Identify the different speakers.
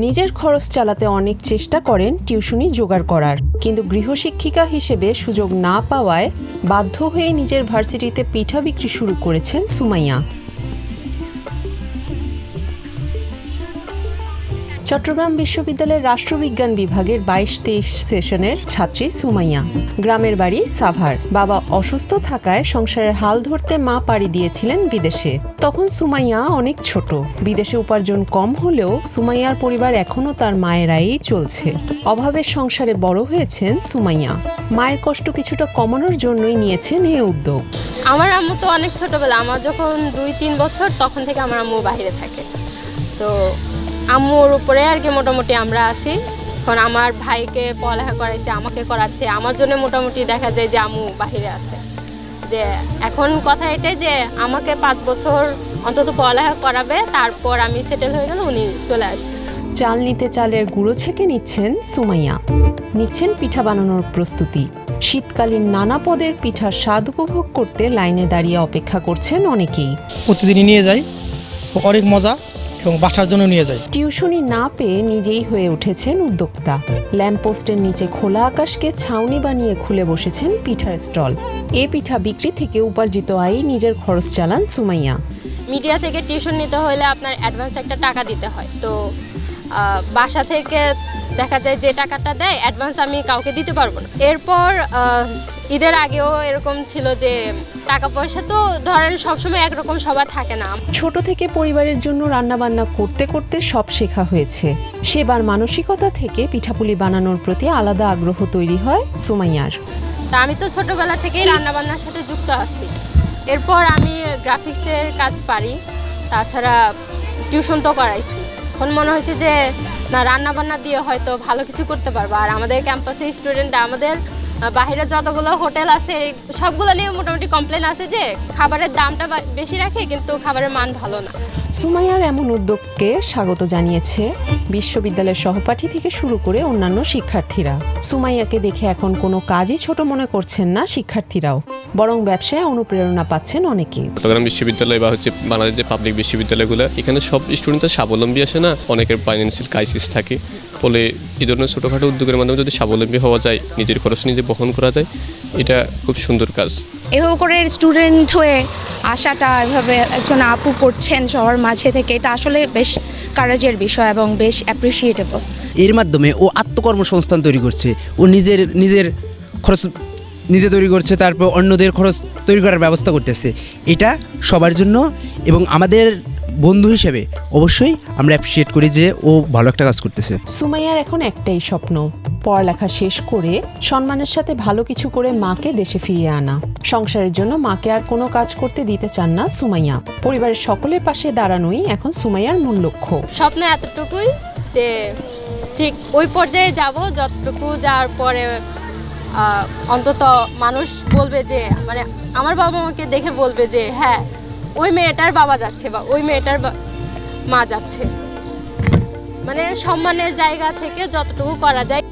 Speaker 1: নিজের খরচ চালাতে অনেক চেষ্টা করেন টিউশনি জোগাড় করার, কিন্তু গৃহশিক্ষিকা হিসেবে সুযোগ না পাওয়ায় বাধ্য হয়ে নিজের ভার্সিটিতে পিঠা বিক্রি শুরু করেছেন সুমাইয়া। চট্টগ্রাম বিশ্ববিদ্যালয়ের রাষ্ট্রবিজ্ঞান বিভাগের 22-23 সেশনের ছাত্রী সুমাইয়া। গ্রামের বাড়ি সাভার। বাবা অসুস্থ থাকায় সংসারের হাল ধরতে মা পাড়ি দিয়েছিলেন বিদেশে। তখন সুমাইয়া অনেক ছোট। বিদেশে উপার্জন কম হলেও সুমাইয়ার পরিবার এখনও তার মায়ের আয়েই চলছে। অভাবের সংসারে বড় হয়েছেন সুমাইয়া। মায়ের কষ্ট কিছুটা কমানোর জন্যই নিয়েছেন এই উদ্যোগ।
Speaker 2: আমার আম্মু তো অনেক ছোটবেলা, আমার যখন 2-3 বছর তখন থেকে আমার আম্মু বাইরে থাকে। তো আম্মুর উপরে আর কি মোটামুটি আমরা আছি। এখন আমার ভাইকে পড়ালেখা করাইছে, আমাকে করাচ্ছে, আমার জন্য মোটামুটি দেখা যায় যে আম্মু বাহিরে আছে। যে এখন কথা এটাই যে আমাকে 5 বছর অন্তত পড়ালেখা করাবে, তারপর আমি সেটেল হয়ে গেলে উনি চলে আসবে।
Speaker 1: চাল নিতে চালের গুঁড়ো ছেঁকে নিচ্ছেন সুমাইয়া। নিচ্ছেন পিঠা বানানোর প্রস্তুতি। শীতকালীন নানা পদের পিঠার স্বাদ উপভোগ করতে লাইনে দাঁড়িয়ে অপেক্ষা করছেন অনেকেই।
Speaker 3: প্রতিদিনই নিয়ে যাই, অনেক মজা, এবং বাসার জন্য নিয়ে যাই।
Speaker 1: টিউশনি না পেয়ে নিজেই হয়ে উঠেছেন উদ্যোক্তা। ল্যাম্পপোস্টের নিচে খোলা আকাশকে ছাউনি বানিয়ে খুলে বসেছেন পিঠার স্টল। এ পিঠা বিক্রি থেকে উপার্জিত আয় নিজের খরচ চালান সুমাইয়া।
Speaker 2: মিডিয়া থেকে টিউশন নিতে হলে আপনার অ্যাডভান্স একটা টাকা দিতে হয়। তো বাসা থেকে দেখা যায় যে টাকাটা দেয় অ্যাডভান্স আমি কাউকে দিতে পারবো না। এরপর ঈদের আগেও এরকম ছিল যে টাকা পয়সা তো ধরেন সবসময় একরকম সবার থাকে না।
Speaker 1: ছোট থেকে পরিবারের জন্য রান্নাবান্না করতে করতে সব শেখা হয়েছে। সেবার মানসিকতা থেকে পিঠাপুলি বানানোর প্রতি আলাদা আগ্রহ তৈরি হয় সুমাইয়ার।
Speaker 2: তা আমি তো ছোটোবেলা থেকেই রান্নাবান্নার সাথে যুক্ত আছি। এরপর আমি গ্রাফিক্সের কাজ পারি, তাছাড়া টিউশন তো করাইছি। এখন মনে হয়েছে যে না, রান্নাবান্না দিয়ে হয়তো ভালো কিছু করতে পারবো। আর আমাদের ক্যাম্পাসের স্টুডেন্ট, আমাদের বাইরে যতগুলো হোটেল আছে সবগুলো নিয়ে মোটামুটি কমপ্লেন আছে যে খাবারের দামটা বেশি রাখে কিন্তু খাবারের মান ভালো না।
Speaker 1: সুমাইয়ার এমন উদ্যোগকে স্বাগত জানিয়েছে বিশ্ববিদ্যালয়ের সহপাঠী থেকে শুরু করে অন্যান্য শিক্ষার্থীরা। সুমাইয়াকে দেখে এখন কোনো কাজই ছোট মনে করছেন না শিক্ষার্থীরাও, বরং ব্যবসায় অনুপ্রেরণা পাচ্ছেন অনেকে।
Speaker 4: চট্টগ্রাম বিশ্ববিদ্যালয় বা বাংলাদেশ যে পাবলিক বিশ্ববিদ্যালয়গুলো, এখানে সব স্টুডেন্টরা স্বাবলম্বী আসে না, অনেকের ফাইন্যান্সিয়াল ক্রাইসিস থাকে। ফলে এই ধরনের ছোটোখাটো উদ্যোগের মাধ্যমে যদি স্বাবলম্বী হওয়া যায়, নিজের খরচ নিজে বহন করা যায়, এটা খুব সুন্দর কাজ।
Speaker 5: এভাবে করে স্টুডেন্ট হয়ে আসাটা, এভাবে একজন আপু করছেন সবার মাঝে থেকে, এটা আসলে বেশ কারেজের বিষয় এবং বেশ অ্যাপ্রিসিয়েটেবল।
Speaker 6: এর মাধ্যমে ও আত্মকর্মসংস্থান তৈরি করছে, ও নিজের খরচ নিজে তৈরি করছে, তারপর অন্যদের খরচ তৈরি করার ব্যবস্থা করতেছে। এটা সবার জন্য, এবং আমাদের বন্ধু হিসেবে অবশ্যই আমরা অ্যাপ্রিসিয়েট করি যে ও ভালো একটা কাজ করতেছে।
Speaker 1: সুমাইয়ার এখন একটাই স্বপ্ন, পড়ালেখা শেষ করে সম্মানের সাথে ভালো কিছু করে মাকে দেশে ফিরিয়ে আনা। সংসারের জন্য মাকে আর কোনো কাজ করতে দিতে চান না সুমাইয়া। পরিবারের সকলের পাশে দাঁড়ানোই এখন সুমাইয়ার মূল লক্ষ্য।
Speaker 2: স্বপ্ন এতটুকুই যে ঠিক ওই পর্যায়ে যাব যতটুকু যাওয়ার পরে অন্তত মানুষ বলবে যে, মানে আমার বাবা মাকে দেখে বলবে যে হ্যাঁ, ওই মেয়েটার বাবা যাচ্ছে বা ওই মেয়েটার মা যাচ্ছে। মানে সম্মানের জায়গা থেকে যতটুকু করা যায়।